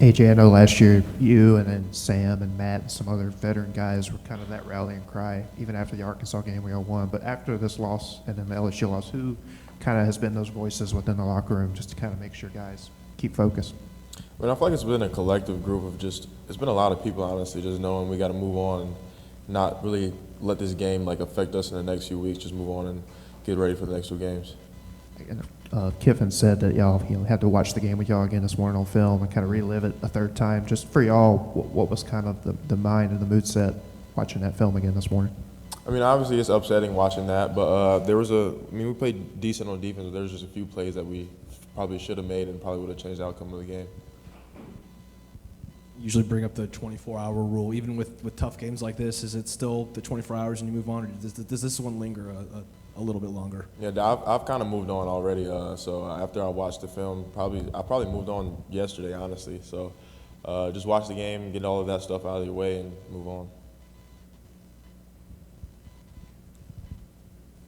AJ, I know last year you and then Sam and Matt and some other veteran guys were kind of that rallying cry, even after the Arkansas game we all won. But after this loss and then the LSU loss, who kind of has been those voices within the locker room just to kind of make sure guys keep focused? I mean, I feel like it's been a collective group of just, it's been a lot of people, honestly, just knowing we got to move on and not really let this game, like, affect us in the next few weeks, just move on and get ready for the next 2 games. Kiffin said that y'all had to watch the game with y'all again this morning on film and kind of relive it a third time. Just for y'all, what was kind of the mind and the mood set watching that film again this morning? I mean, obviously it's upsetting watching that, but we played decent on defense, but there was just a few plays that we probably should have made and probably would have changed the outcome of the game. Usually bring up the 24-hour rule. Even with tough games like this, is it still the 24 hours and you move on, or does this one linger a little bit longer? Yeah, I've kind of moved on already. So after I watched the film, I probably moved on yesterday, honestly. So just watch the game, get all of that stuff out of your way, and move on.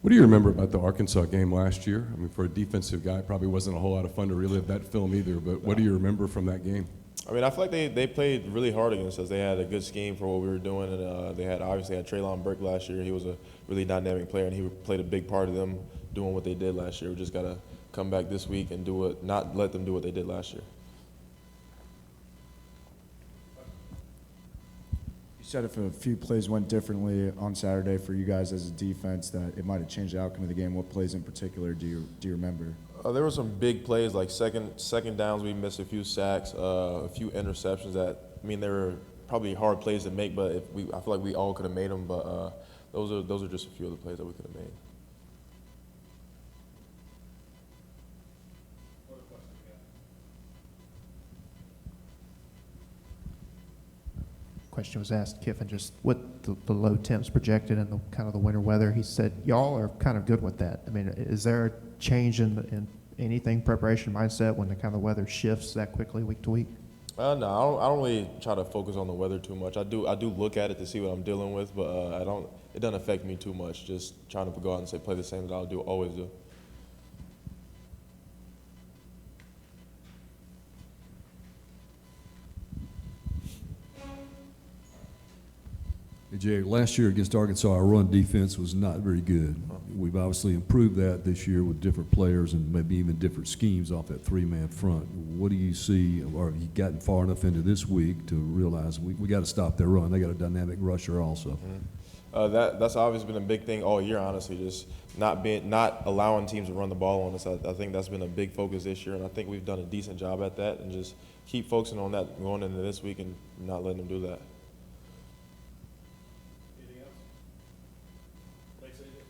What do you remember about the Arkansas game last year? I mean, for a defensive guy, it probably wasn't a whole lot of fun to relive that film either, but what do you remember from that game? I mean, I feel like they played really hard against us. They had a good scheme for what we were doing, and they obviously had Traylon Burke last year. He was a really dynamic player, and he played a big part of them doing what they did last year. We just got to come back this week and not let them do what they did last year. You said if a few plays went differently on Saturday for you guys as a defense, that it might have changed the outcome of the game. What plays in particular do you remember? There were some big plays, like second downs. We missed a few sacks, a few interceptions. They were probably hard plays to make, but I feel like we all could have made them. But those are just a few of the plays that we could have made. Question was asked, Kiffin, just with the low temps projected and the kind of the winter weather. He said, y'all are kind of good with that. I mean, is there a change in anything, preparation mindset, when the kind of weather shifts that quickly week to week? No, I don't really try to focus on the weather too much. I do look at it to see what I'm dealing with, but it doesn't affect me too much. Just trying to go out and play the same that I'll always do. Hey, Jay, last year against Arkansas, our run defense was not very good. We've obviously improved that this year with different players and maybe even different schemes off that 3-man front. What do you see, or have you gotten far enough into this week to realize we got to stop their run? They got a dynamic rusher also. Mm-hmm. That's obviously been a big thing all year, honestly, just not allowing teams to run the ball on us. I think that's been a big focus this year, and I think we've done a decent job at that, and just keep focusing on that going into this week and not letting them do that.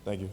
Thank you.